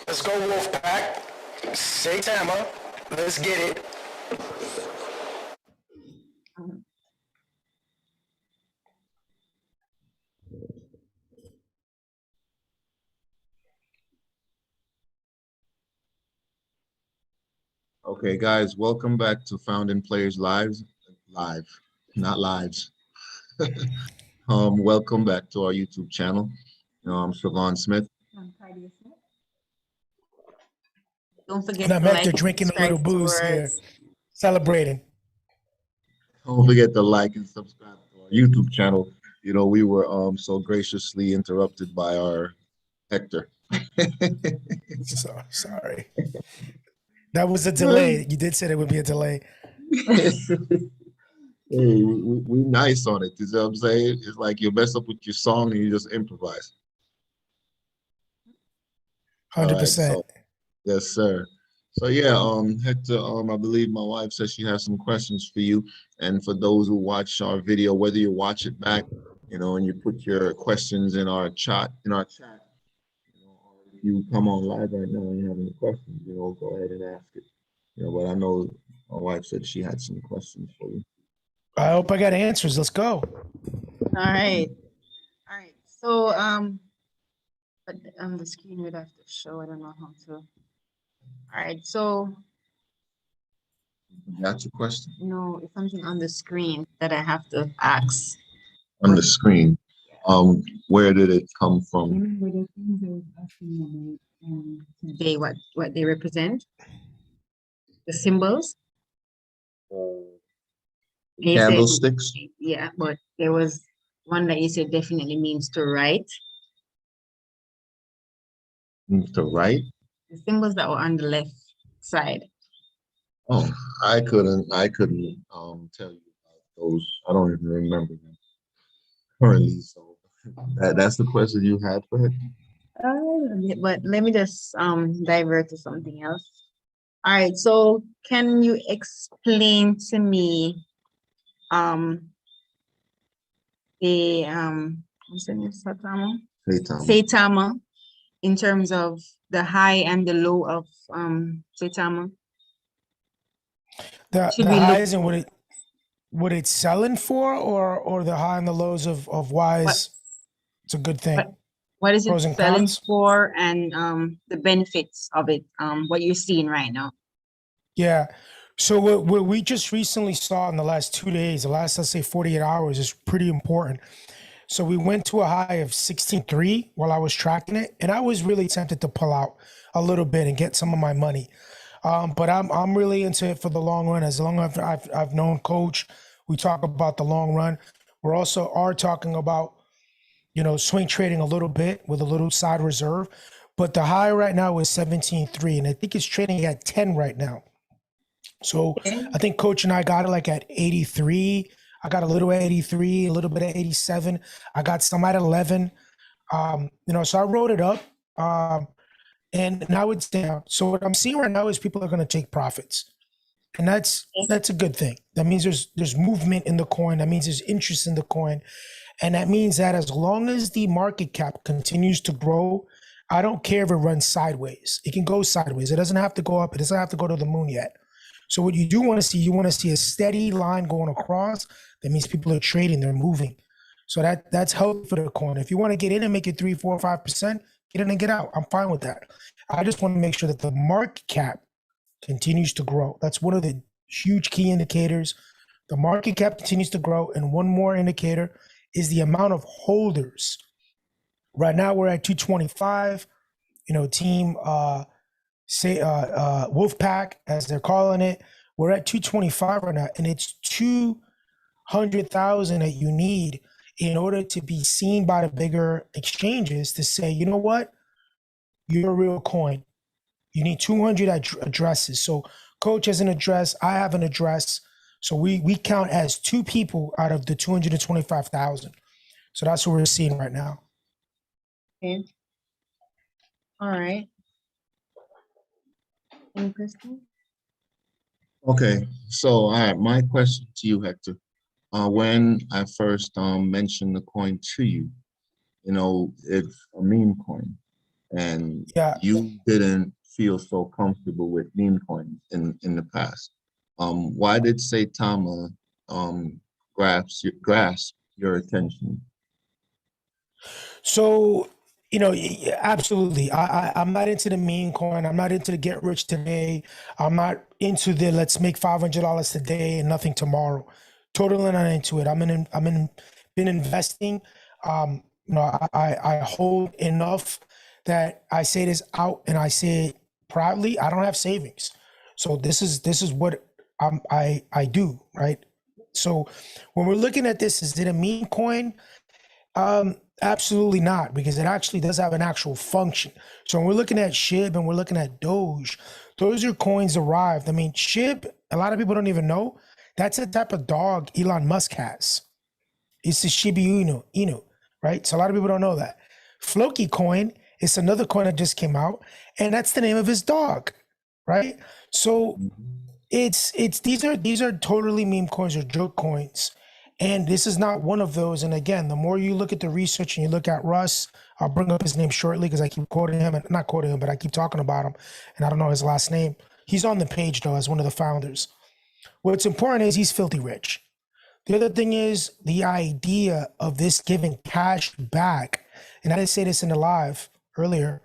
Let's go Wolfpack. Saitama. Let's get it. Okay, guys, welcome back to Founding Players Live, not lives. Welcome back to our YouTube channel. I'm Siobhan Smith. I'm Cardia Smith. Don't forget And I'm to Hector drinking a little booze here, celebrating. Don't forget to like and subscribe to our YouTube channel. We were so graciously interrupted by our Hector. So sorry. That was a delay. You did say there would be a delay. Hey, we nice on it. You know what I'm saying? It's like you mess up with your song and you just improvise. 100%. Right, yes, sir. So yeah, Hector, I believe my wife says she has some questions for you. And for those who watch our video, whether you watch it back, and you put your questions in our chat, or if you come on live right now and you have any questions, go ahead and ask it. But I know my wife said she had some questions for you. I hope I got answers. Let's go. All right. So, but on the screen would have to show. I don't know how to. All right. So. That's your question? No, it's something on the screen that I have to ask. On the screen. Where did it come from? Remember the things I was asking about today, what they represent? The symbols? Candlesticks? Yeah, but there was one that you said definitely means to write. Means to write? The symbols that were on the left side. Oh, I couldn't tell you about those. I don't even remember them currently. So that's the question you had for him. But let me just divert to something else. All right, so can you explain to me the what's the name? Saitama in terms of the high and the low of Saitama? The highs and what it's selling for, or the high and the lows of why it's a good thing. What is it selling for, and the benefits of it, what you're seeing right now? Yeah. So what we just recently saw in the last 2 days, the last, let's say 48 hours, is pretty important. So we went to a high of 16.3 while I was tracking it, and I was really tempted to pull out a little bit and get some of my money. But I'm really into it for the long run. As long as I've known Coach, we talk about the long run. We're also talking about, swing trading a little bit with a little side reserve. But the high right now is 17.3, and I think it's trading at 10 right now. So I think Coach and I got it like at 83. I got a little at 83, a little bit at 87. I got some at 11. So I wrote it up. And now it's down. So what I'm seeing right now is people are going to take profits, and that's a good thing. That means there's movement in the coin. That means there's interest in the coin, and that means that as long as the market cap continues to grow, I don't care if it runs sideways. It can go sideways. It doesn't have to go up. It doesn't have to go to the moon yet. So what you do want to see, you want to see a steady line going across. That means people are trading. They're moving. So that's healthy for the coin. If you want to get in and make it 3, 4, 5%. Get in and get out. I'm fine with that. I just want to make sure that the market cap continues to grow. That's one of the huge key indicators. The market cap continues to grow. And one more indicator is the amount of holders. Right now we're at 225, team Wolfpack, as they're calling it. We're at 225 right now, and it's 200,000 that you need in order to be seen by the bigger exchanges to say, you know what, you're a real coin. You need 200 addresses. So Coach has an address, I have an address. So we count as 2 people out of the 225,000. So that's what we're seeing right now. Okay. All right. Any question? Okay, so all right, my question to you, Hector. When I first mentioned the coin to you, it's a meme coin, and Yeah. you didn't feel so comfortable with meme coins in the past. Why did Saitama grasp your attention? So, absolutely. I'm not into the meme coin. I'm not into the get rich today. I'm not into the let's make $500 today and nothing tomorrow. Totally not into it. Been investing. I hold enough that I say this out and I say it proudly. I don't have savings. So this is what I do, right? So when we're looking at this, is it a meme coin? Absolutely not, because it actually does have an actual function. So when we're looking at SHIB and we're looking at Doge, those are coins derived. I mean, SHIB, a lot of people don't even know, that's the type of dog Elon Musk has. It's the Shiba Inu, right? So a lot of people don't know that. Floki coin is another coin that just came out, and that's the name of his dog, right? So it's these are totally meme coins or joke coins. And this is not one of those. And again, the more you look at the research and you look at Russ, I'll bring up his name shortly because I keep quoting him, and not quoting him, but I keep talking about him, and I don't know his last name. He's on the page though as one of the founders. What's important is he's filthy rich. The other thing is the idea of this giving cash back. And I didn't say this in the live earlier.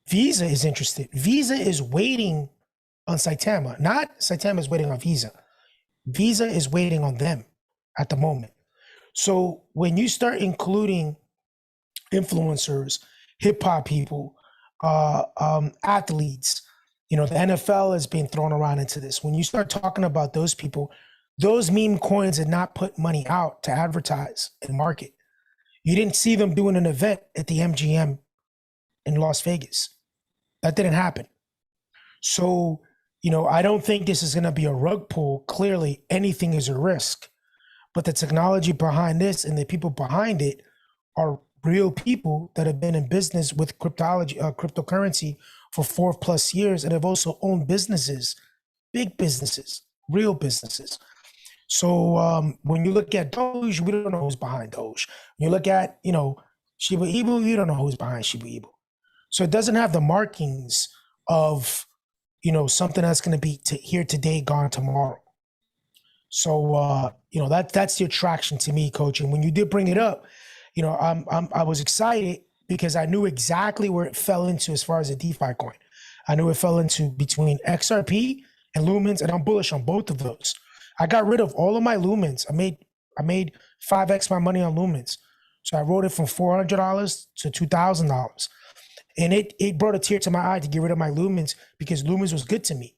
Visa is interested. Visa is waiting on Saitama. Not Saitama is waiting on Visa. Visa is waiting on them at the moment. So when you start including influencers, hip hop people, athletes, the NFL is being thrown around into this. When you start talking about those people, those meme coins did not put money out to advertise and market. You didn't see them doing an event at the MGM in Las Vegas. That didn't happen. So, I don't think this is going to be a rug pull. Clearly, anything is a risk. But the technology behind this and the people behind it are real people that have been in business with cryptocurrency for 4+ years, and have also owned businesses, big businesses, real businesses. So when you look at Doge, we don't know who's behind Doge. When you look at, Shiba Inu, you don't know who's behind Shiba Inu. So it doesn't have the markings of, something that's going to be here today, gone tomorrow. So, that's the attraction to me, Coach. And when you did bring it up, I was excited because I knew exactly where it fell into as far as a DeFi coin. I knew it fell into between XRP and Lumens, and I'm bullish on both of those. I got rid of all of my Lumens. I made 5x my money on Lumens. So I wrote it from $400 to $2,000. And it brought a tear to my eye to get rid of my Lumens because Lumens was good to me.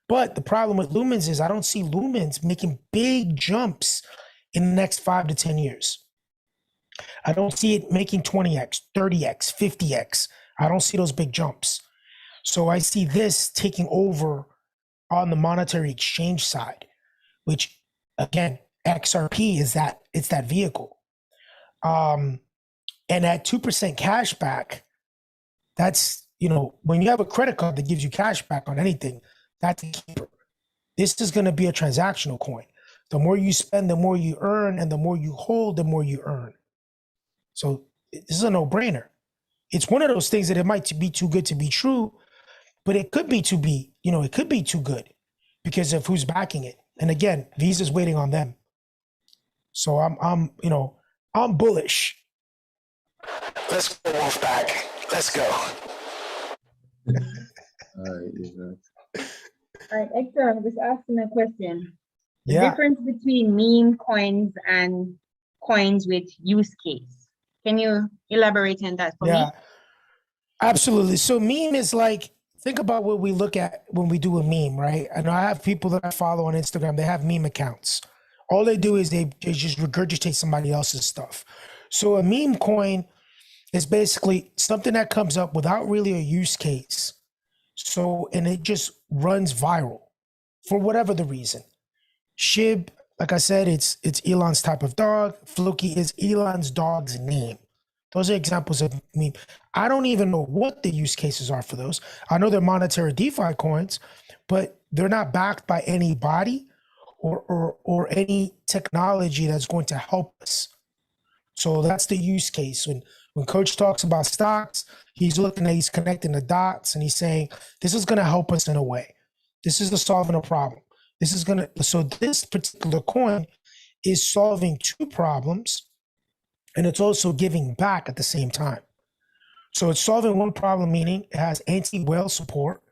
But the problem with Lumens is I don't see Lumens making big jumps in the next 5 to 10 years. I don't see it making 20x, 30x, 50x. I don't see those big jumps. So I see this taking over on the monetary exchange side, which again, XRP it's that vehicle. And at 2% cash back, that's, when you have a credit card that gives you cash back on anything, that's a keeper. This is going to be a transactional coin. The more you spend, the more you earn, and the more you hold, the more you earn. So this is a no-brainer. It's one of those things that it might be too good to be true, but it could be it could be too good because of who's backing it. And again, Visa's waiting on them. So I'm bullish. Let's go, Wolfpack. Let's go. All right, Hector, I'm just asking a question. The Yeah. difference between meme coins and coins with use case. Can you elaborate on that for me? Absolutely. So meme is like, think about what we look at when we do a meme, right? And I have people that I follow on Instagram, they have meme accounts. All they do is they just regurgitate somebody else's stuff. So a meme coin is basically something that comes up without really a use case. So, and it just runs viral for whatever the reason. Shib, like I said, it's Elon's type of dog. Floki is Elon's dog's name. Those are examples of meme. I don't even know what the use cases are for those. I know they're monetary DeFi coins, but they're not backed by anybody or any technology that's going to help us. So that's the use case. When Coach talks about stocks, he's connecting the dots, and he's saying, this is going to help us in a way. This is the solving a problem. So this particular coin is solving two problems, and it's also giving back at the same time. So it's solving one problem, meaning it has anti-whale support,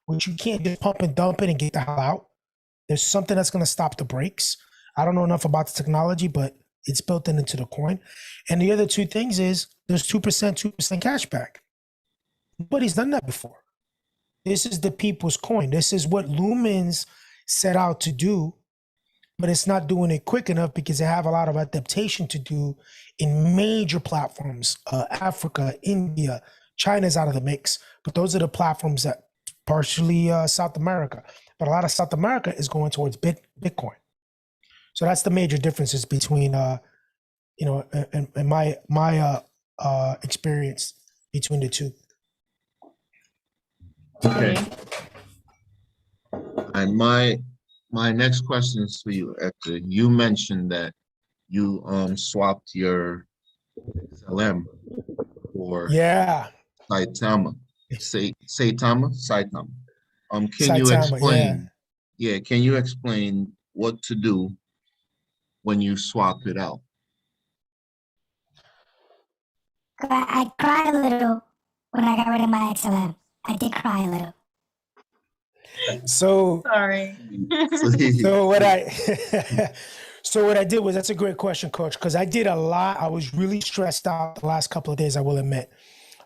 which you can't just pump and dump it and get the hell out. There's something that's going to stop the brakes. I don't know enough about the technology, but it's built into the coin. And the other two things is there's 2% cashback. Nobody's done that before. This is the people's coin. This is what Lumens set out to do, but it's not doing it quick enough because they have a lot of adaptation to do in major platforms. Africa, India, China's out of the mix, but those are the platforms that partially South America. But a lot of South America is going towards Bitcoin. So that's the major differences between, and my experience between the two. Okay. And my next question is for you, Hector. You mentioned that you swapped your XLM for Saitama. Saitama. Can you explain? Yeah, can you explain what to do when you swap it out? I cried a little when I got rid of my XLM. I did cry a little. So sorry. So what I did was, that's a great question, Coach, because I did a lot. I was really stressed out the last couple of days, I will admit.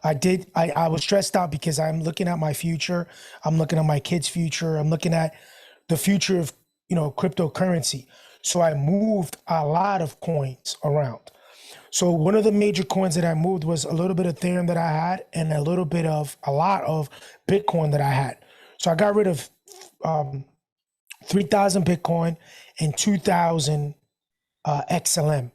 I was stressed out because I'm looking at my future. I'm looking at my kids' future. I'm looking at the future of, cryptocurrency. So I moved a lot of coins around. So one of the major coins that I moved was a little bit of Ethereum that I had and a lot of Bitcoin that I had. So I got rid of 3,000 Bitcoin and 2,000 XLM.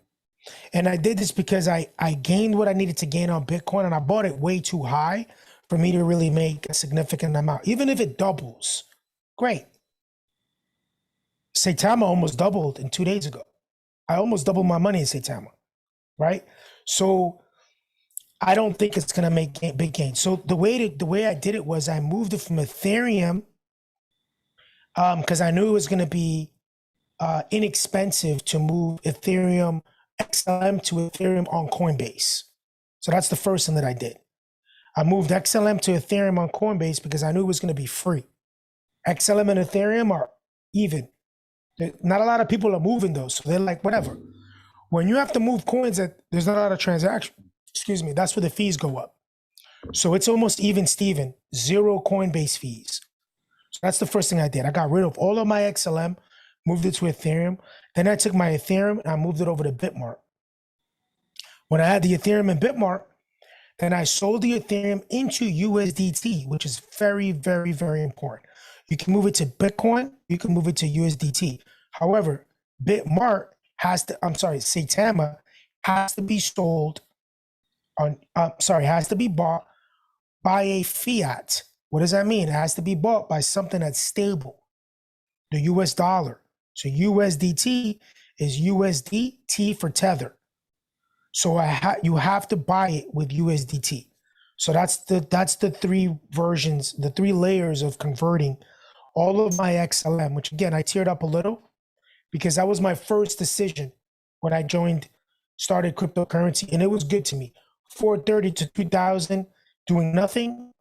And I did this because I gained what I needed to gain on Bitcoin, and I bought it way too high for me to really make a significant amount. Even if it doubles, great. Saitama almost doubled in 2 days ago. I almost doubled my money in Saitama, right? So I don't think it's gonna make big gains. So the way I did it was I moved it from Ethereum because I knew it was gonna be inexpensive to move Ethereum XLM to Ethereum on Coinbase. So that's the first thing that I did. I moved XLM to Ethereum on Coinbase because I knew it was going to be free. XLM and Ethereum are even. Not a lot of people are moving those, so they're like, whatever. When you have to move coins that there's not a lot of transaction, that's where the fees go up. So it's almost even Steven, 0 Coinbase fees. So that's the first thing I did. I got rid of all of my XLM, moved it to Ethereum. Then I took my Ethereum and I moved it over to Bitmart. When I had the Ethereum in Bitmart, then I sold the Ethereum into USDT, which is very, very, very important. You can move it to Bitcoin, you can move it to USDT. However, Saitama has to be has to be bought by a fiat. What does that mean? It has to be bought by something that's stable, the US dollar. So USDT is USDT for Tether. So you have to buy it with USDT. So that's the three versions, the three layers of converting all of my XLM, which again, I teared up a little because that was my first decision when I started cryptocurrency, and it was good to me. 430 to 2,000 doing nothing.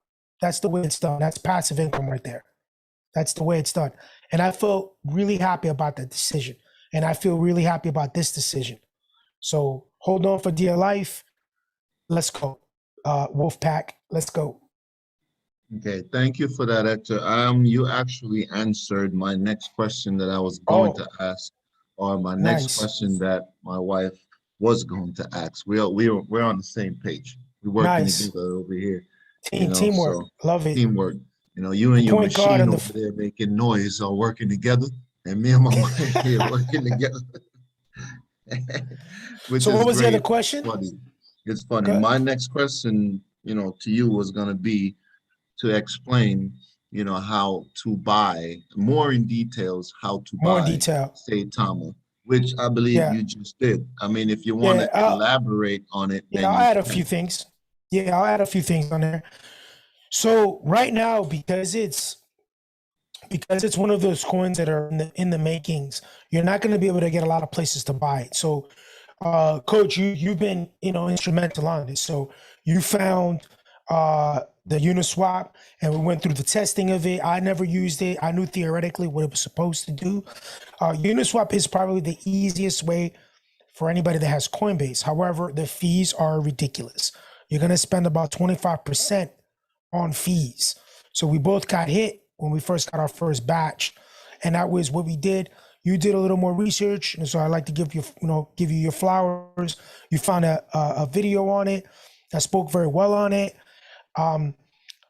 That's the way it's done. That's passive income right there. That's the way it's done. And I felt really happy about that decision. And I feel really happy about this decision. So hold on for dear life. Let's go. Wolfpack, let's go. Okay, thank you for that, Hector. You actually answered my next question that I was going to ask, or my next question that my wife was going to ask. We're on the same page. We're working together over here. Teamwork, so, love it. Teamwork. You and your machine over there making noise are working together, and me and my wife here working together. So what was the other question? Funny. It's funny. Good. My next question, to you was gonna be to explain, how to buy more in details, how to More in buy detail. Saitama, which I believe Yeah. you just did. I mean, if you want Yeah. to elaborate on it, Yeah. then I'll you add a can. few things. Yeah, I'll add a few things on there. So right now, because it's one of those coins that are in the makings, you're not going to be able to get a lot of places to buy it. So, Coach, you've been instrumental on this. So you found the Uniswap, and we went through the testing of it. I never used it. I knew theoretically what it was supposed to do. Uniswap is probably the easiest way for anybody that has Coinbase. However, the fees are ridiculous. You're going to spend about 25% on fees. So we both got hit when we first got our first batch, and that was what we did. You did a little more research, and so I'd like to give you your flowers. You found a video on it that spoke very well on it.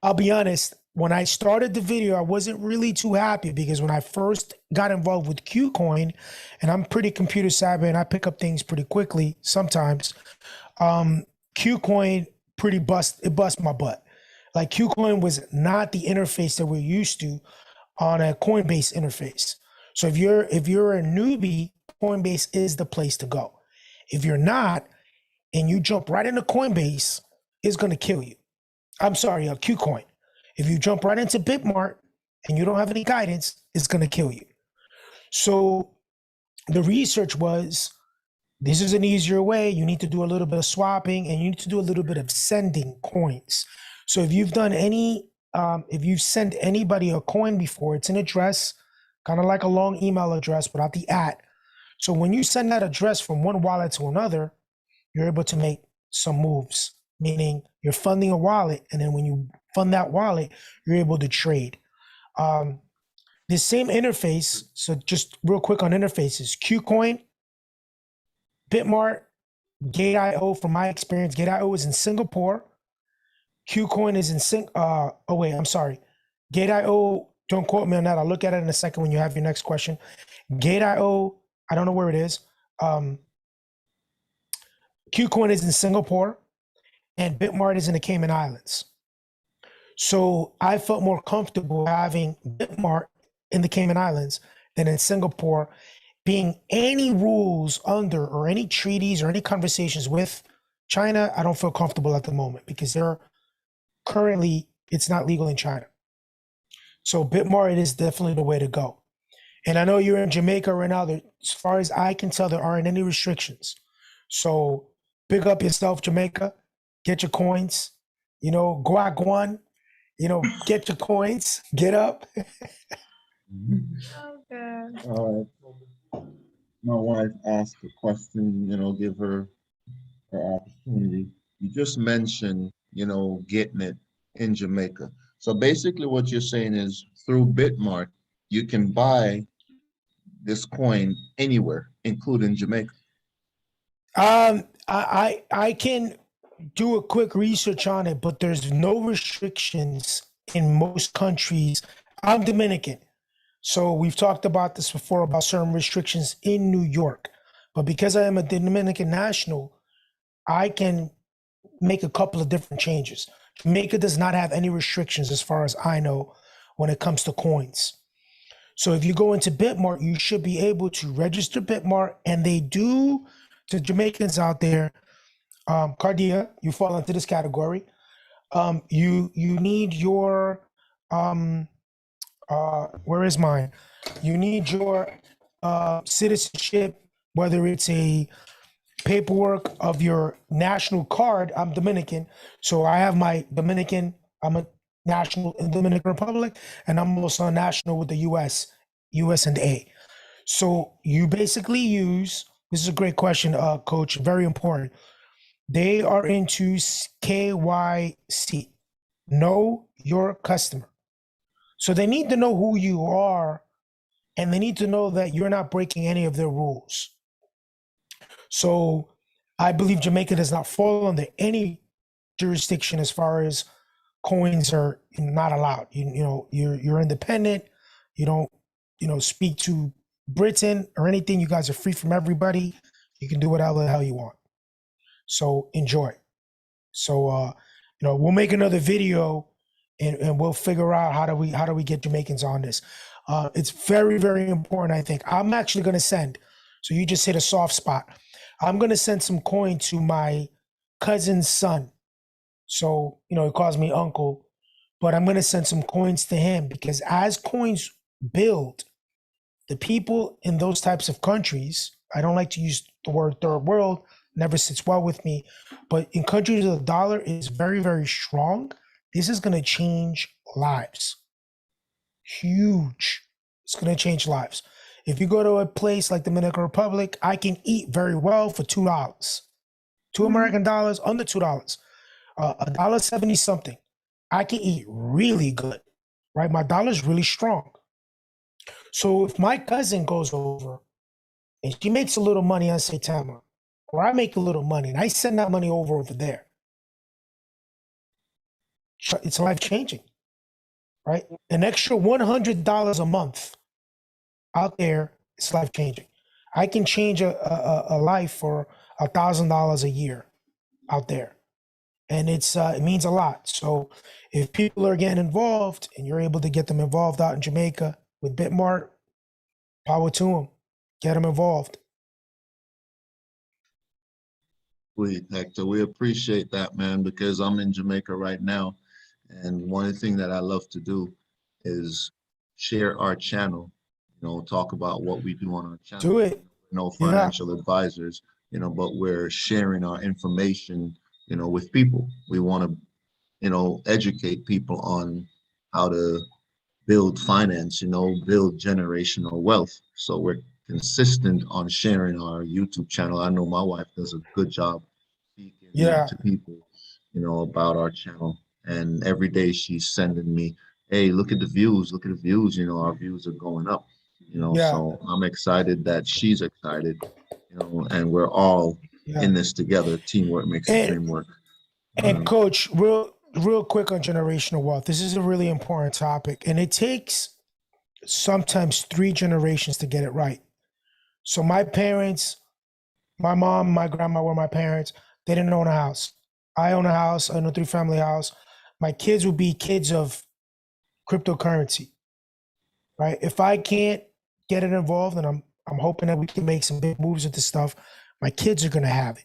I'll be honest, when I started the video, I wasn't really too happy because when I first got involved with Qcoin, and I'm pretty computer savvy and I pick up things pretty quickly sometimes, Qcoin bust my butt. Like Qcoin was not the interface that we're used to on a Coinbase interface. So if you're a newbie, Coinbase is the place to go. If you're not, and you jump right into Coinbase, it's going to kill you. I'm sorry, Qcoin. If you jump right into Bitmart and you don't have any guidance, it's going to kill you. So the research was, this is an easier way. You need to do a little bit of swapping, and you need to do a little bit of sending coins. So if you've done if you've sent anybody a coin before, it's an address, kind of like a long email address without the @ So when you send that address from one wallet to another, you're able to make some moves, meaning you're funding a wallet, and then when you fund that wallet, you're able to trade. The same interface, so just real quick on interfaces, Qcoin, Bitmart, Gate.io, from my experience, Gate.io is in Singapore. Qcoin is in Gate.io, don't quote me on that. I'll look at it in a second when you have your next question. Gate.io, I don't know where it is. Qcoin is in Singapore, and Bitmart is in the Cayman Islands. So I felt more comfortable having Bitmart in the Cayman Islands than in Singapore, being any rules under or any treaties or any conversations with China. I don't feel comfortable at the moment because it's not legal in China. So Bitmart is definitely the way to go. And I know you're in Jamaica right now. As far as I can tell, there aren't any restrictions. So big up yourself, Jamaica. Get your coins. Guaguan. Get your coins. Get up. Okay. All right. My wife asked a question, give her opportunity. You just mentioned, getting it in Jamaica. So basically what you're saying is through Bitmart, you can buy this coin anywhere, including Jamaica. I can do a quick research on it, but there's no restrictions in most countries. I'm Dominican, so we've talked about this before about certain restrictions in New York. But because I am a Dominican national, I can make a couple of different changes. Jamaica does not have any restrictions as far as I know when it comes to coins. So if you go into Bitmart, you should be able to register Bitmart, and they do, to Jamaicans out there, Cardia, you fall into this category. You need your where is mine? You need your citizenship, whether it's a paperwork of your national card. I'm Dominican, so I have my Dominican. I'm a national in the Dominican Republic, and I'm also a national with the US and A. So you basically use. This is a great question, Coach. Very important. They are into KYC, know your customer. So they need to know who you are, and they need to know that you're not breaking any of their rules. So I believe Jamaica does not fall under any jurisdiction as far as coins are not allowed. You're independent. You don't speak to Britain or anything. You guys are free from everybody. You can do whatever the hell you want. So enjoy. So we'll make another video and we'll figure out how do we get Jamaicans on this. It's very, very important, I think. I'm actually gonna send, so you just hit a soft spot. I'm gonna send some coin to my cousin's son. So, he calls me uncle, but I'm gonna send some coins to him because as coins build, the people in those types of countries, I don't like to use the word third world, never sits well with me, but in countries where the dollar is very, very strong, this is going to change lives. Huge. It's going to change lives. If you go to a place like Dominican Republic, I can eat very well for $2. Two American dollars, under $2. $1.70 something. I can eat really good, right? My dollar's really strong. So if my cousin goes over and she makes a little money on Saitama, or I make a little money and I send that money over there, it's life changing, right? An extra $100 a month out there, it's life changing. I can change a life for $1,000 a year out there, and it means a lot. So if people are getting involved and you're able to get them involved out in Jamaica with Bitmart, power to them. Get them involved. Sweet, Hector. We appreciate that, man, because I'm in Jamaica right now. And one of the things that I love to do is share our channel, talk about what we do on our channel. Do it. No financial advisors, but we're sharing our information, with people. We want to, educate people on how to build finance, build generational wealth. So we're consistent on sharing our YouTube channel. I know my wife does a good job speaking to people, about our channel. And every day she's sending me, hey, look at the views, our views are going up, so I'm excited that she's excited, and we're all in this together. Teamwork makes the dream work. And Coach, real quick on generational wealth. This is a really important topic, and it takes sometimes 3 generations to get it right. So my parents, my mom, my grandma were my parents. They didn't own a house. I own a house. I own a 3-family house. My kids will be kids of cryptocurrency, right? If I can't get it involved, and I'm hoping that we can make some big moves with this stuff, my kids are going to have it.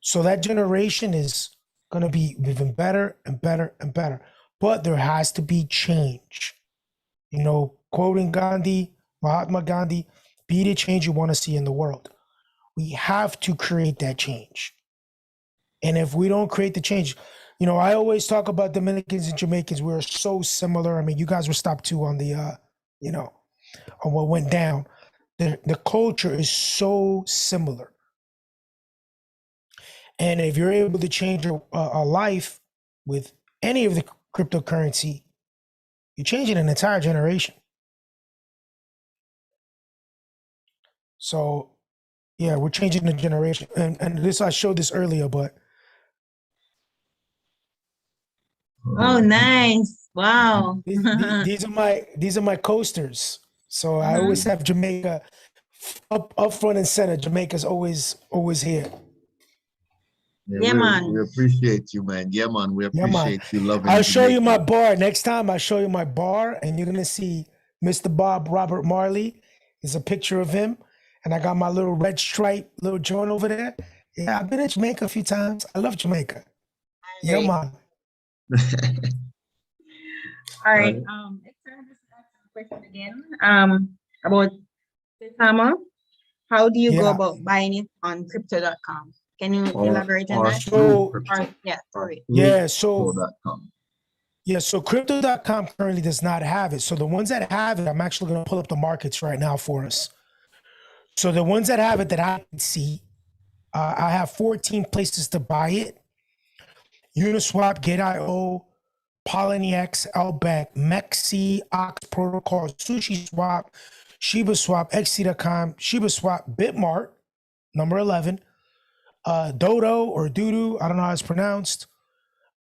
So that generation is going to be even better and better and better. But there has to be change. Quoting Gandhi, Mahatma Gandhi, be the change you want to see in the world. We have to create that change. And if we don't create the change, I always talk about Dominicans and Jamaicans. We're so similar. I mean, you guys were stopped too on the, on what went down. The culture is so similar. And if you're able to change a life with any of the cryptocurrency, you're changing an entire generation. So, yeah, we're changing the generation. And this, I showed this earlier, but. Oh, nice. Wow. These are my coasters. So I always have Jamaica up front and center. Jamaica's always here. Yeah, man. We appreciate you, man. Yeah, man. We appreciate you loving. I'll show you my bar next time. I'll show you my bar, and you're gonna see Mr. Bob Robert Marley. There's a picture of him, and I got my little red stripe little joint over there. Yeah, I've been in Jamaica a few times. I love Jamaica. Yeah, man. All right. Let's ask a question again. About Saitama. How do you go about buying it on crypto.com? Can you elaborate on that? So crypto.com currently does not have it. So the ones that have it, I'm actually going to pull up the markets right now for us. So the ones that have it that I can see, I have 14 places to buy it. Uniswap, Gate.io, Poloniex, LBank, Mexi, Ox Protocol, SushiSwap, ShibaSwap, XC.com, ShibaSwap, Bitmart, number 11, Dodo or Doodoo, I don't know how it's pronounced.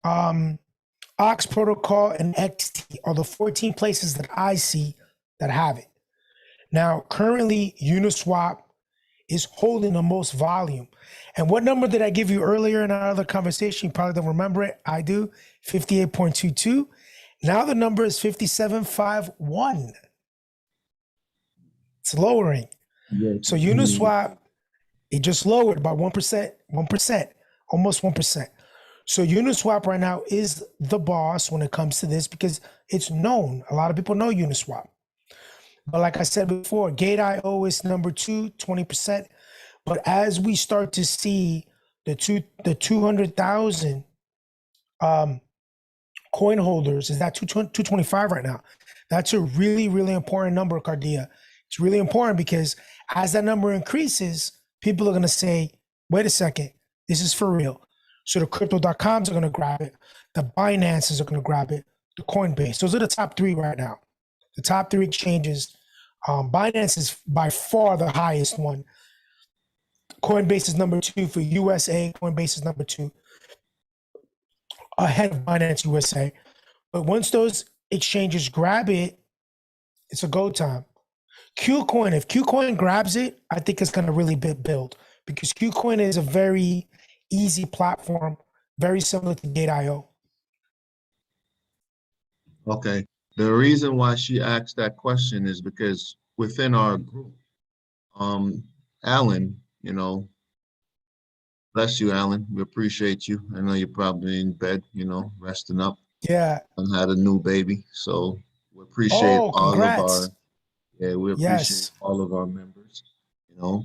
Ox Protocol and XT are the 14 places that I see that have it. Now, currently, Uniswap is holding the most volume. And what number did I give you earlier in our other conversation? You probably don't remember it. I do. 58.22. Now the number is 57.51. It's lowering. Yes. So Uniswap, it just lowered by 1%, almost 1%. So Uniswap right now is the boss when it comes to this because it's known. A lot of people know Uniswap. But like I said before, Gate.io is number 2, 20%. But as we start to see the 200,000 coin holders, is that 225 right now? That's a really, really important number, Cardia. It's really important because as that number increases, people are going to say, wait a second, this is for real. So the crypto.coms are going to grab it. The Binances are going to grab it. The Coinbase. Those are the top 3 right now. The top 3 exchanges. Binance is by far the highest one. Coinbase is number 2 for USA. Coinbase is number 2 ahead of Binance USA. But once those exchanges grab it, it's a go time. Qcoin, if Qcoin grabs it, I think it's going to really build because Qcoin is a very easy platform, very similar to Gate.io. Okay. The reason why she asked that question is because within our group, Alan, you know, bless you, Alan. We appreciate you. I know you're probably in bed, you know, resting up. Yeah. And had a new baby. So we appreciate Congrats. we appreciate Yes. all of our members, you know.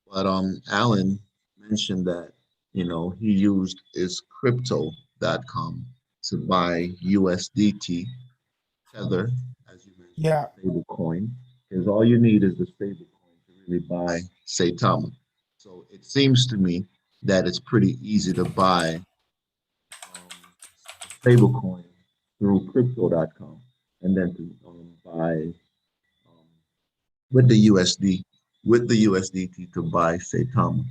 But Alan mentioned that, you know, he used his crypto.com to buy USDT Tether, as you mentioned, Yeah. stable coin, because all you need is the stable coin to really buy Saitama. So it seems to me that it's pretty easy to buy stable coin through crypto.com and then to buy with the USDT to buy Saitama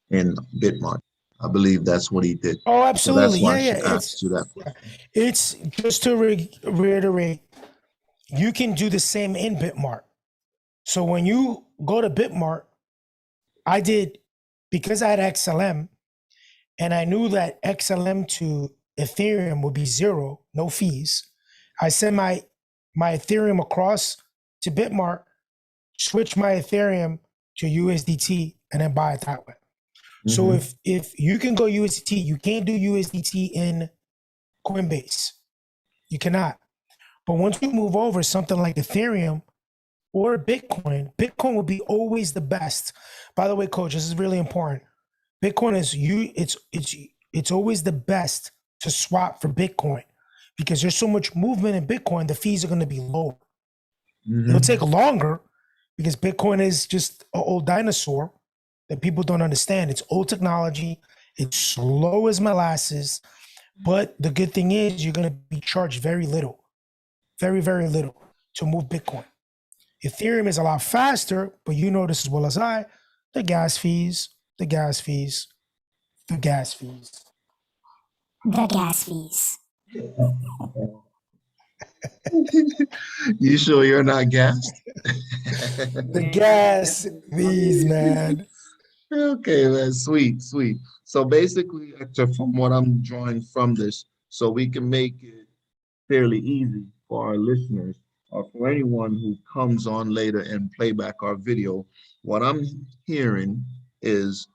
in Bitmart. I believe that's what he did. Oh, So absolutely. that's why Yeah, she asked you that question. It's just to reiterate, you can do the same in Bitmart. So when you go to Bitmart, I did, because I had XLM and I knew that XLM to Ethereum would be 0, no fees. I sent my Ethereum across to Bitmart, switch my Ethereum to USDT, and then buy it that way. So if you can go USDT, you can't do USDT in Coinbase. You cannot. But once you move over something like Ethereum or Bitcoin, Bitcoin will be always the best. By the way, coach, this is really important. Bitcoin is it's always the best to swap for Bitcoin because there's so much movement in Bitcoin, the fees are going to be low. It'll take longer because Bitcoin is just an old dinosaur that people don't understand. It's old technology. It's slow as molasses. But the good thing is you're going to be charged very little, very, very little to move Bitcoin. Ethereum is a lot faster, but you know this as well as I, the gas fees. The gas fees. You sure you're not gassed? The gas fees, man. Okay, man, sweet. So basically, Hector, from what I'm drawing from this, so we can make it fairly easy for our listeners or for anyone who comes on later and play back our video, what I'm hearing is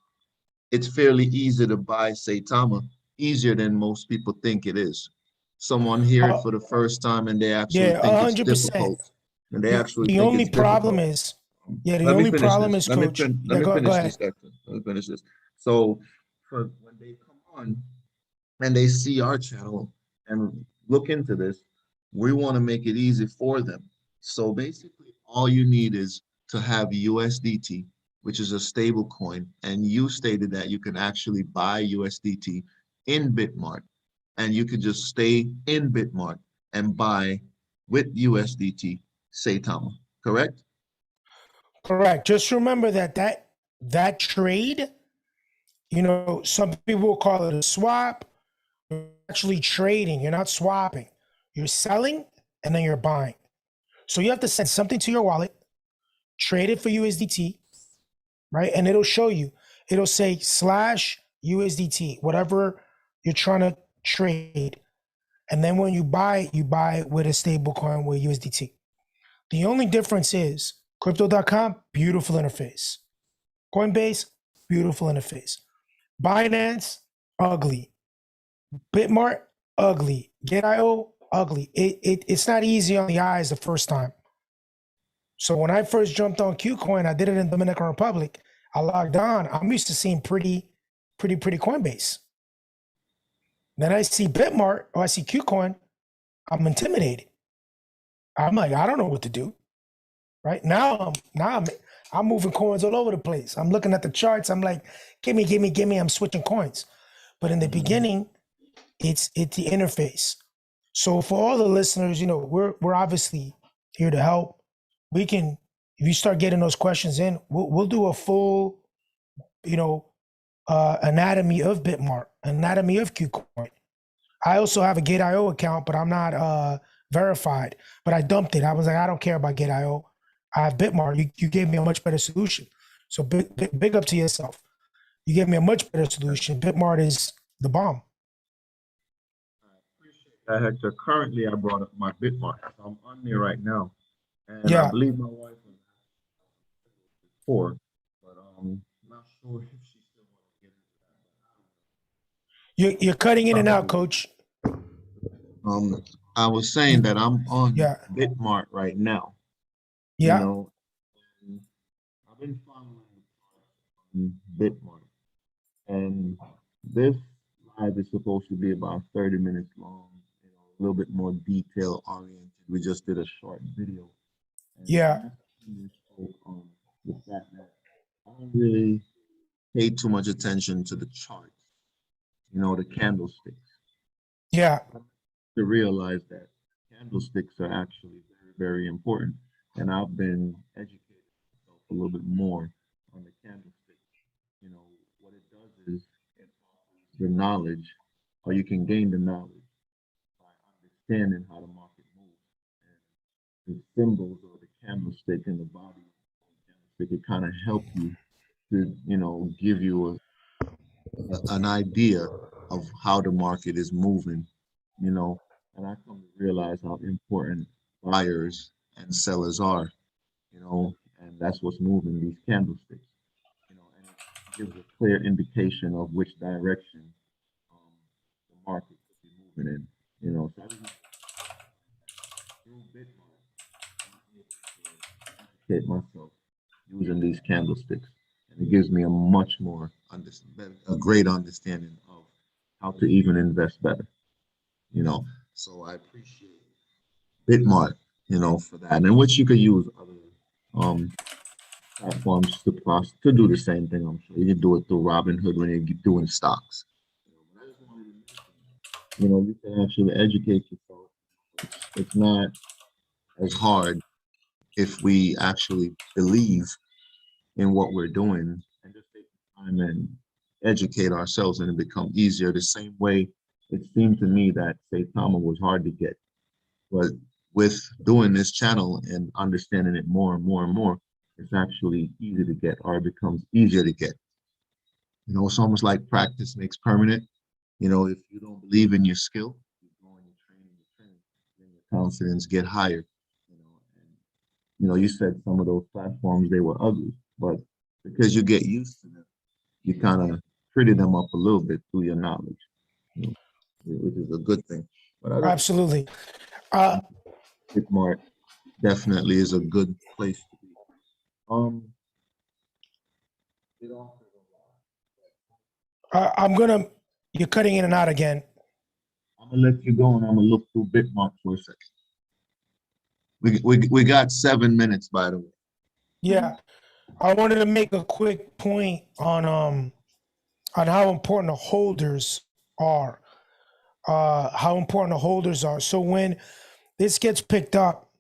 it's fairly easy to buy Saitama, easier than most people think it is. Someone hear it for the first time and they actually Yeah, think it's 100%. difficult. And they actually The think only it's problem difficult. is, the Let me only finish problem this. is, Let me coach. fin- let me Go finish ahead. this, Hector. Let me finish this. So for when they come on and they see our channel and look into this, we want to make it easy for them. So basically, all you need is to have USDT, which is a stable coin, and you stated that you can actually buy USDT in Bitmart, and you could just stay in Bitmart and buy with USDT Saitama, correct? Correct. Just remember that trade, some people will call it a swap. You're actually trading. You're not swapping. You're selling and then you're buying. So you have to send something to your wallet, trade it for USDT, right? And it'll show you. It'll say slash USDT, whatever you're trying to trade. And then when you buy it with a stable coin with USDT. The only difference is crypto.com, beautiful interface. Coinbase, beautiful interface. Binance, ugly. Bitmart, ugly. Get.io, ugly. It's not easy on the eyes the first time. So when I first jumped on KuCoin, I did it in Dominican Republic. I logged on. I'm used to seeing pretty Coinbase. Then I see Bitmart or I see KuCoin, I'm intimidated. I'm like, I don't know what to do. Right now, I'm moving coins all over the place. I'm looking at the charts. I'm like, give me. I'm switching coins. But in the beginning, it's the interface. So for all the listeners, we're obviously here to help. We can, if you start getting those questions in, we'll do a full, anatomy of Bitmart, anatomy of KuCoin. I also have a Gate.io account, but I'm not verified. But I dumped it. I was like, I don't care about Gate.io. I have Bitmart. You gave me a much better solution. So big up to yourself. You gave me a much better solution. Bitmart is the bomb. Hector. Currently, I brought up my Bitmart. So I'm on there right now. And Yeah. I believe my wife was before, but not sure if she still wants to get into that. You're cutting in and out, Coach. I was saying that I'm on Yeah. Bitmart right now. Yeah. I've been following Bitmart, and this live is supposed to be about 30 minutes long, a little bit more detail oriented. We just did a short video. And Yeah. you spoke on the fact that I don't really pay too much attention to the charts, the candlesticks. Yeah. To realize that candlesticks are actually very, very important. And I've been educating myself a little bit more on the candlesticks. What it does is it offers the knowledge, or you can gain the knowledge by understanding how the market moves. And the symbols or the candlestick in the body of the candlestick, it kind of help you to, give you an idea of how the market is moving, and I come to realize how important buyers and sellers are, and that's what's moving these candlesticks, and it gives a clear indication of which direction the market could be moving in, So I just through Bitcoin, I'm able to educate myself using these candlesticks, and it gives me a much more a great understanding of how to even invest better, So I appreciate Bitmart, for that, and which you could use other platforms to do the same thing. I'm sure you can do it through Robinhood when you're doing stocks. But I just wanted to mention, you can actually educate yourself. It's not as hard if we actually believe in what we're doing and just take the time and educate ourselves, and it become easier. The same way it seemed to me that Saitama was hard to get, but with doing this channel and understanding it more and more and more, it's actually easy to get, or it becomes easier to get. It's almost like practice makes permanent. If you don't believe in your skill, you go and you train, then your confidence get higher. And you said some of those platforms, they were ugly, but because you get used to them, you kind of pretty them up a little bit through your knowledge, which is a good thing. But Absolutely. Bitmart definitely is a good place to be. It offers a lot. You're cutting in and out again. I'm gonna let you go, and I'm gonna look through Bitmart for a second. We got 7 minutes, by the way. Yeah. I wanted to make a quick point on how important the holders are. How important the holders are. So when this gets picked up,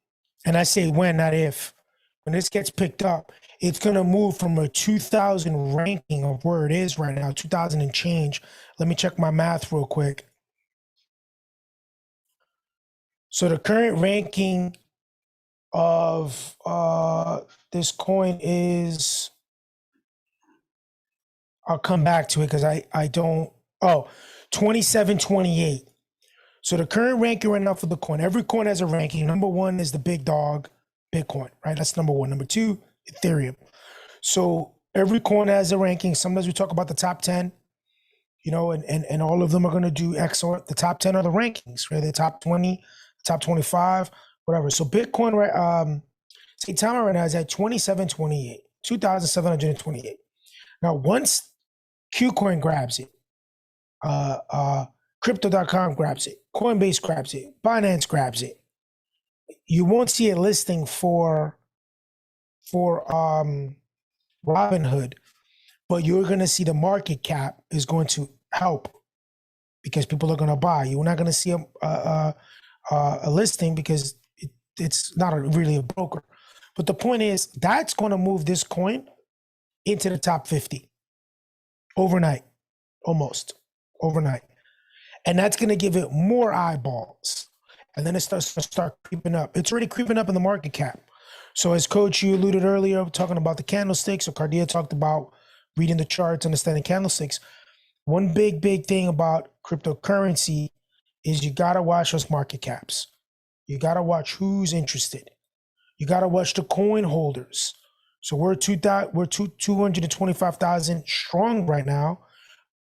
and I say when, not if, when this gets picked up, it's going to move from a 2000 ranking of where it is right now, 2000 and change. Let me check my math real quick. So the current ranking of this coin is I'll come back to it because I don't. Oh, 27.28. So the current ranking right now for the coin, every coin has a ranking. Number one is the big dog, Bitcoin, right? That's number one. Number two, Ethereum. So every coin has a ranking. Sometimes we talk about the top 10, you know, and all of them are going to do excellent. The top 10 are the rankings, right? The top 20, top 25, whatever. So Bitcoin, right? Saitama right now is at 27.28, 2,728. Now, once Qcoin grabs it, Crypto.com grabs it, Coinbase grabs it, Binance grabs it, you won't see a listing for Robinhood, but you're going to see the market cap is going to help because people are going to buy. You're not going to see a listing because it's not really a broker. But the point is that's going to move this coin into the top 50 overnight, almost overnight. And that's going to give it more eyeballs. And then it starts to start creeping up. It's already creeping up in the market cap. So as Coach, you alluded earlier, talking about the candlesticks, or Cardia talked about reading the charts, understanding candlesticks. One big thing about cryptocurrency is you got to watch those market caps. You got to watch who's interested. You got to watch the coin holders. So we're 225,000 strong right now.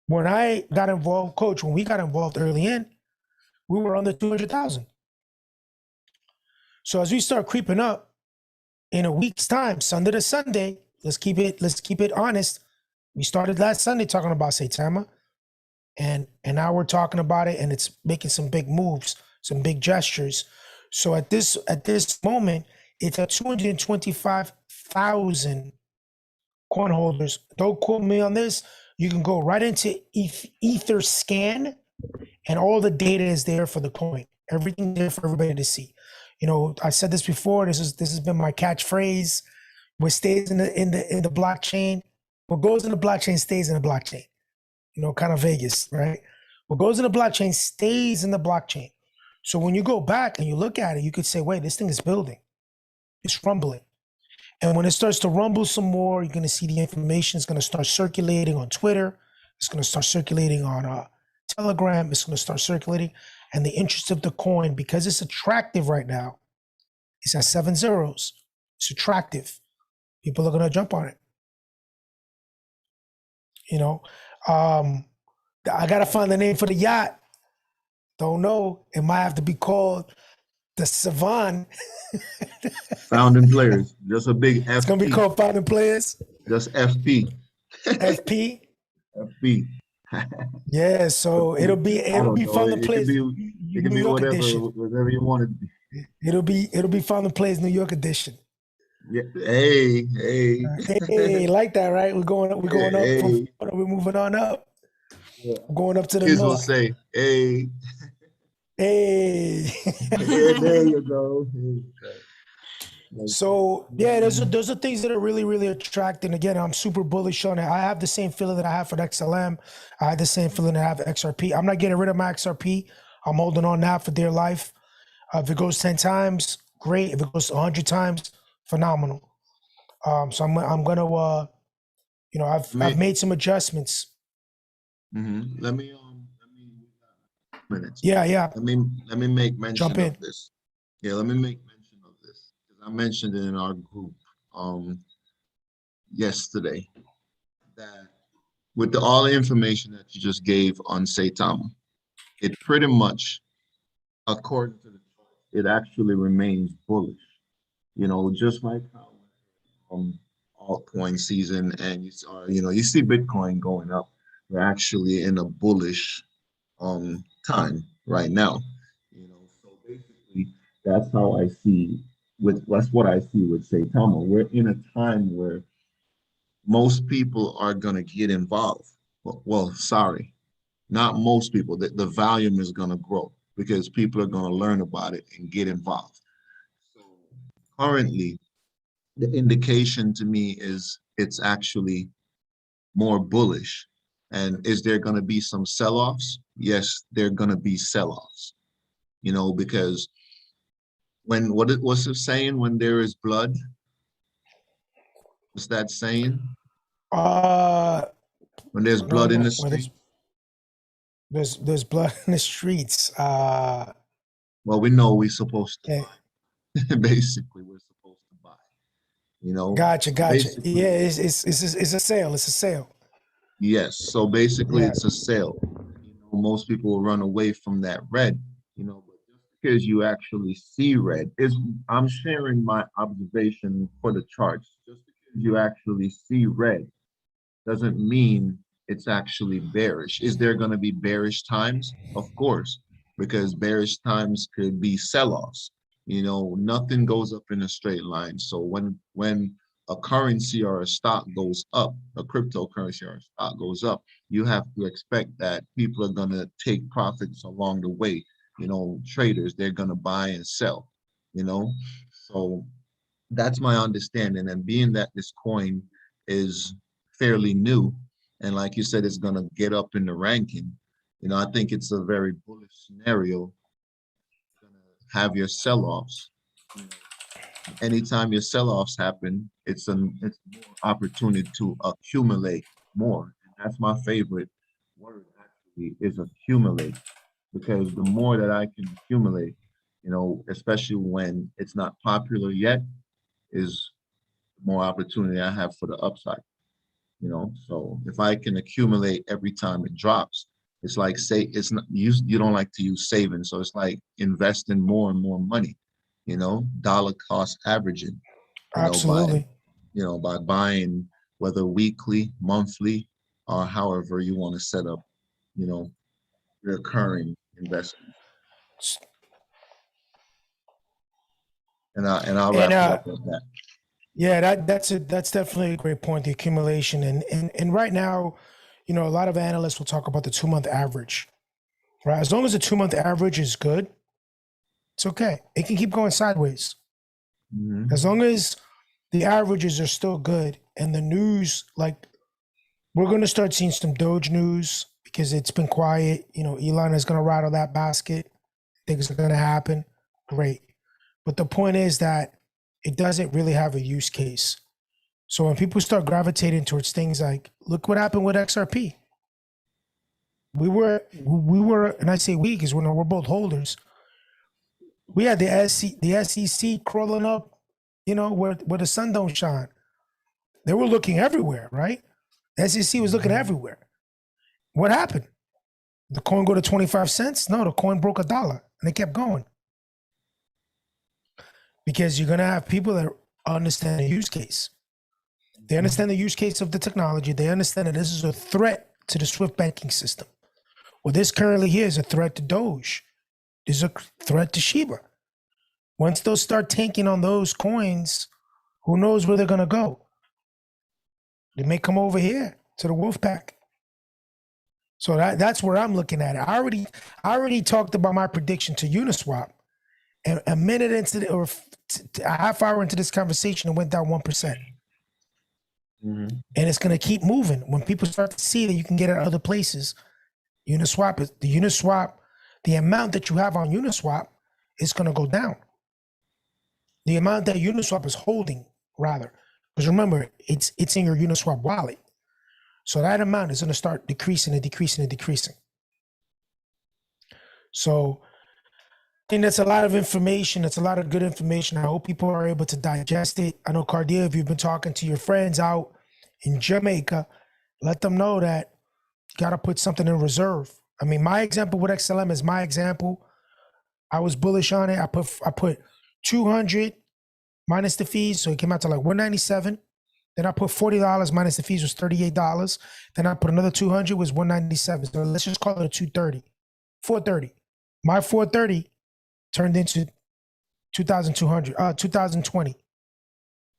When I got involved, Coach, when we got involved early in, we were under 200,000. So as we start creeping up in a week's time, Sunday to Sunday, let's keep it honest. We started last Sunday talking about Saitama, and now we're talking about it, and it's making some big moves, some big gestures. So at this moment, it's at 225,000 coin holders. Don't quote me on this. You can go right into Etherscan, and all the data is there for the coin. Everything there for everybody to see. You know, I said this before. This has been my catchphrase. What stays in the blockchain, what goes in the blockchain stays in the blockchain. You know, kind of Vegas, right? What goes in the blockchain stays in the blockchain. So when you go back and you look at it, you could say, wait, this thing is building. It's rumbling. And when it starts to rumble some more, you're going to see the information is going to start circulating on Twitter. It's going to start circulating on Telegram. It's going to start circulating. And the interest of the coin, because it's attractive right now, it's at 7 zeros. It's attractive. People are going to jump on it. You know, I got to find the name for the yacht. Don't know. It might have to be called the Savan. Founding Players. Just a big FP. It's going to be called Founding Players. Just FP. FP. FP. Yeah, so it'll be Founding Players. It can be whatever you want it to be. It'll be Founding Players New York edition. Yeah. Hey. Like that, right? We're going up. We're moving on up. Yeah. We're going up to the Kids north. will say, hey. Hey. Yeah, there you go. So yeah, those are things that are really, really attracting. Again, I'm super bullish on it. I have the same feeling that I have for XLM. I have the same feeling that I have for XRP. I'm not getting rid of my XRP. I'm holding on now for dear life. If it goes 10 times, great. If it goes 100 times, phenomenal. So I'm gonna I've made some adjustments. Mm-hmm. Let me minutes. Yeah. Let me make mention Jump in. of this. Yeah, let me make mention of this because I mentioned it in our group yesterday that with all the information that you just gave on Saitama, it pretty much, according to the chart, it actually remains bullish. You know, just like how altcoin season and you see Bitcoin going up. We're actually in a bullish time right now. You know, so basically that's how I see that's what I see with Saitama. We're in a time where most people are gonna get involved. Well, sorry, not most people. The volume is gonna grow because people are gonna learn about it and get involved. So currently, the indication to me is it's actually more bullish. And is there going to be some sell-offs? Yes, there are going to be sell-offs, you know, because what's it saying? When there is blood, what's that saying? When there's No, blood in no. the Well, street? there's blood in the streets. Well, we know we're supposed to Yeah, buy. Basically, we're supposed to buy. You know, gotcha, so gotcha. Yeah, basically, it's a sale. It's a sale. yes. So basically, Yeah, it's a sale. Most people will run away from that red. But just because you actually see red is, I'm sharing my observation for the charts. Just because you actually see red doesn't mean it's actually bearish. Is there going to be bearish times? Of course, because bearish times could be sell-offs. Nothing goes up in a straight line. So when a currency or a stock goes up, a cryptocurrency or a stock goes up, you have to expect that people are going to take profits along the way. Traders, they're going to buy and sell, you know. So that's my understanding. And being that this coin is fairly new, and like you said, it's going to get up in the ranking, I think it's a very bullish scenario. You're going to have your sell-offs. Anytime your sell-offs happen, it's more opportunity to accumulate more. And that's my favorite word, actually, is accumulate. Because the more that I can accumulate, especially when it's not popular yet, is more opportunity I have for the upside. So if I can accumulate every time it drops, it's like, say, it's not, you don't like to use savings, so it's like investing more and more money, dollar cost averaging, by absolutely. by buying, whether weekly, monthly, or however you want to set up, recurring investment. And I'll And wrap it up with that. yeah, that's definitely a great point. The accumulation and right now, a lot of analysts will talk about the 2-month average, right? As long as the 2-month average is good, it's okay. It can keep going sideways Mhm. as long as the averages are still good and the news, like we're going to start seeing some Doge news because it's been quiet. Elon is going to rattle that basket. Things are going to happen. Great. But the point is that it doesn't really have a use case. So when people start gravitating towards things like, look what happened with XRP. We were, and I say we because we're both holders. We had the SEC crawling up, where the sun don't shine. They were looking everywhere, right? The SEC was looking everywhere. What happened? The coin go to 25 cents? No, the coin broke $1 and they kept going. Because you're gonna have people that understand the use case. They understand the use case of the technology. They understand that this is a threat to the SWIFT banking system. Well, this currently here is a threat to Doge. This is a threat to Shiba. Once those start tanking on those coins, who knows where they're gonna go? They may come over here to the wolf pack. So that's where I'm looking at it. I already talked about my prediction to Uniswap, and a minute into or a half hour into this conversation, it went down 1%. Mhm. And it's going to keep moving. When people start to see that you can get it other places, the amount that you have on Uniswap is going to go down. The amount that Uniswap is holding, rather, because remember, it's in your Uniswap wallet. So that amount is going to start decreasing and decreasing and decreasing. So I think that's a lot of information. That's a lot of good information. I hope people are able to digest it. I know, Cardia, if you've been talking to your friends out in Jamaica, let them know that you got to put something in reserve. I mean, my example with XLM is my example. I was bullish on it. I put 200 minus the fees, so it came out to like 197. Then I put $40 minus the fees was $38. Then I put another 200 was 197. So let's just call it a 230, 430. My 430 turned into 2020.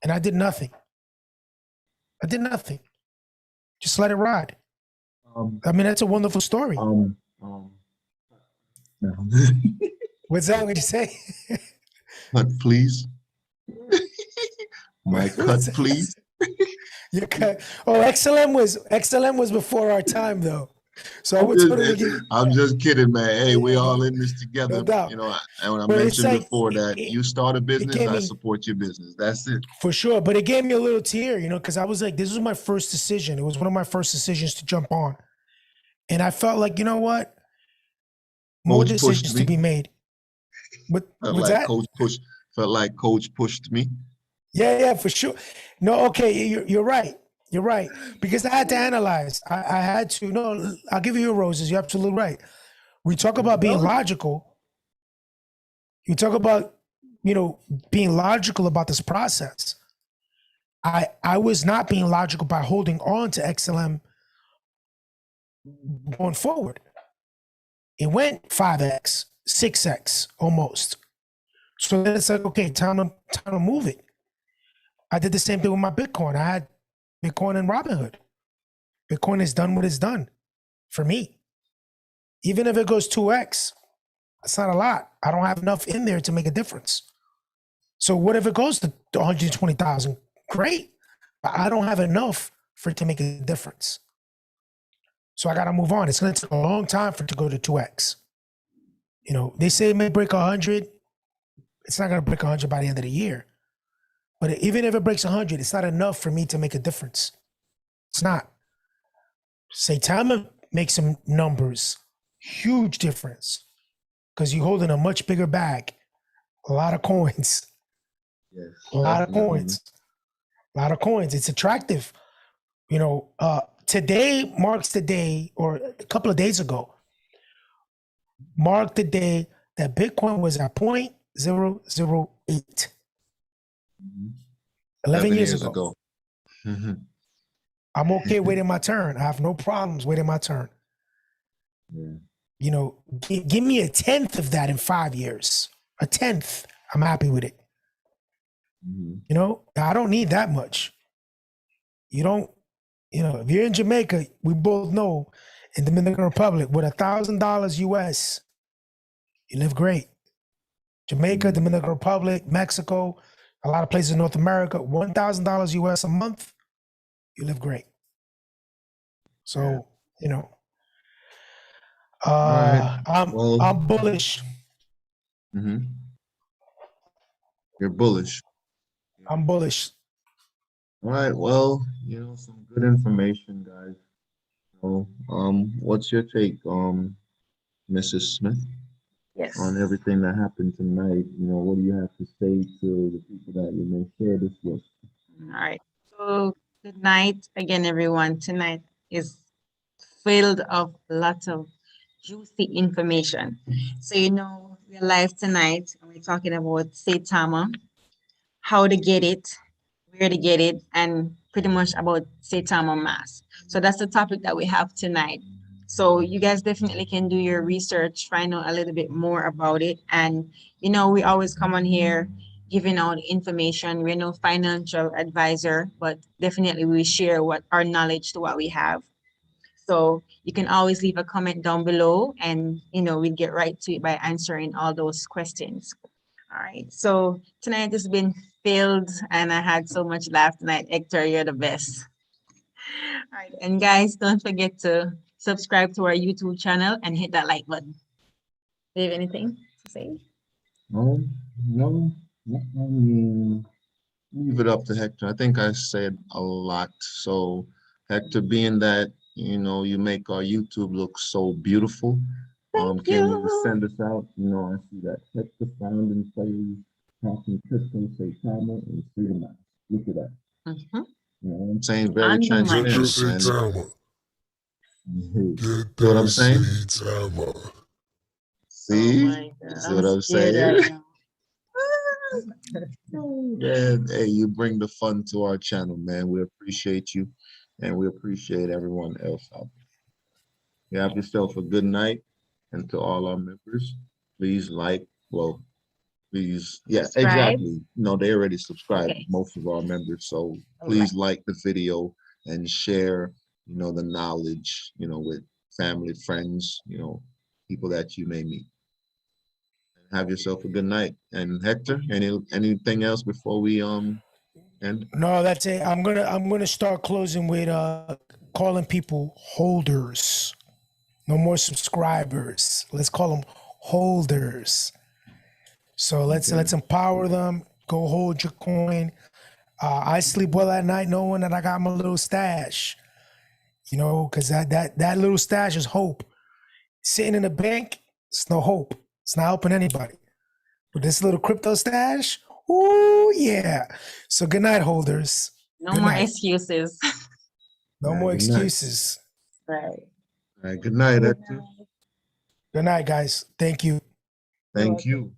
And I did nothing. Just let it ride. I mean, that's a wonderful story. No. What's that? What you say? Cut, please. My cut, please. Your cut. Oh, XLM was before our time, though. So I would totally give I'm just kidding, man. Hey, we yeah, all in this together. no doubt. You know, and when I But it's mentioned like before that you start a it business, gave I me support your business. That's it. for sure, but it gave me a little tear, you know, because I was like, this was my first decision. It was one of my first decisions to jump on, and I felt like, you know what, more Coach pushed decisions to me. be made. But Felt what's like that? coach pushed me. Yeah, for sure. No, okay, you're right. You're right. Because I had to analyze. I had to. No, I'll give you your roses. You're absolutely right. We talk about being logical. You talk about, you know, being logical about this process. I was not being logical by holding on to XLM going forward. It went 5x, 6x almost. So then it's like, okay, time to move it. I did the same thing with my Bitcoin. I had Bitcoin and Robinhood. Bitcoin has done what it's done for me. Even if it goes 2x, that's not a lot. I don't have enough in there to make a difference. So what if it goes to 120,000? Great. But I don't have enough for it to make a difference. So I got to move on. It's going to take a long time for it to go to 2x. You know, they say it may break 100. It's not going to break 100 by the end of the year. But even if it breaks 100, it's not enough for me to make a difference. It's not. Saitama makes some numbers, huge difference, because you're holding a much bigger bag, a lot of coins, Yes, a lot of definitely. coins, a lot of coins. It's attractive. You know, today marks the day, or a couple of days ago, marked the day that Bitcoin was at 0.008. Mhm. 11 years ago. Mhm. I'm okay waiting my turn. I have no problems waiting my turn. Yeah. You know, give me a tenth of that in 5 years. A tenth. I'm happy with it. Mhm. You know, I don't need that much. You don't, you know, if you're in Jamaica, we both know in Dominican Republic with $1,000 US, you live great. Jamaica, Mhm. Dominican Republic, Mexico, a lot of places in North America, $1,000 US a month, you live great. So, you know, All right. Well, I'm bullish. mhm. You're bullish. I'm bullish. All right. Well, some good information, guys. So, what's your take, Mrs. Smith, Yes. on everything that happened tonight? What do you have to say to the people that you may share this with? All right. So good night again, everyone. Tonight is filled of lots of juicy information. So we're live tonight and we're talking about Saitama, how to get it, where to get it, and pretty much about Saitama Mass. So that's the topic that we have tonight. So you guys definitely can do your research, find out a little bit more about it. And we always come on here giving out information. We're no financial advisor, but definitely we share what our knowledge to what we have. So you can always leave a comment down below and we'll get right to it by answering all those questions. All right. So tonight has been filled and I had so much laugh tonight. Hector, you're the best. All right. And guys, don't forget to subscribe to our YouTube channel and hit that like button. Do you have anything to say? No, no, I mean, leave it up to Hector. I think I said a lot. So, Hector, being that you make our YouTube look so beautiful, Thank can you you. send us out? I see that Hector found and plays talking crypto, Saitama, and Freedom Mass. Look at that. Mm-hmm. You know what I'm saying? Very On the mic. transparent. Saitama. And Get see what I'm that saying? Saitama. Oh See? my God. See I'm what I'm scared saying? right now. Man, hey, you bring the fun to our channel, man. We appreciate you, and we appreciate everyone else out there. You have yourself a good night, and to all our members, please yeah, Subscribe. exactly. No, they already subscribed, Okay. most of our members. So All please right. like the video and share, the knowledge, with family, friends, people that you may meet. Have yourself a good night. And Hector, anything else before we end? No, that's it. I'm gonna start closing with calling people holders. No more subscribers. Let's call them holders. So let's empower them. Go hold your coin. I sleep well at night knowing that I got my little stash. You know, because that little stash is hope. Sitting in a bank, it's no hope. It's not helping anybody. But this little crypto stash, ooh yeah. So good night, holders. No Good more night. excuses. No Yeah, more good night. excuses. Right. All right, good night, Hector. Good night, guys. Thank you. Thank you.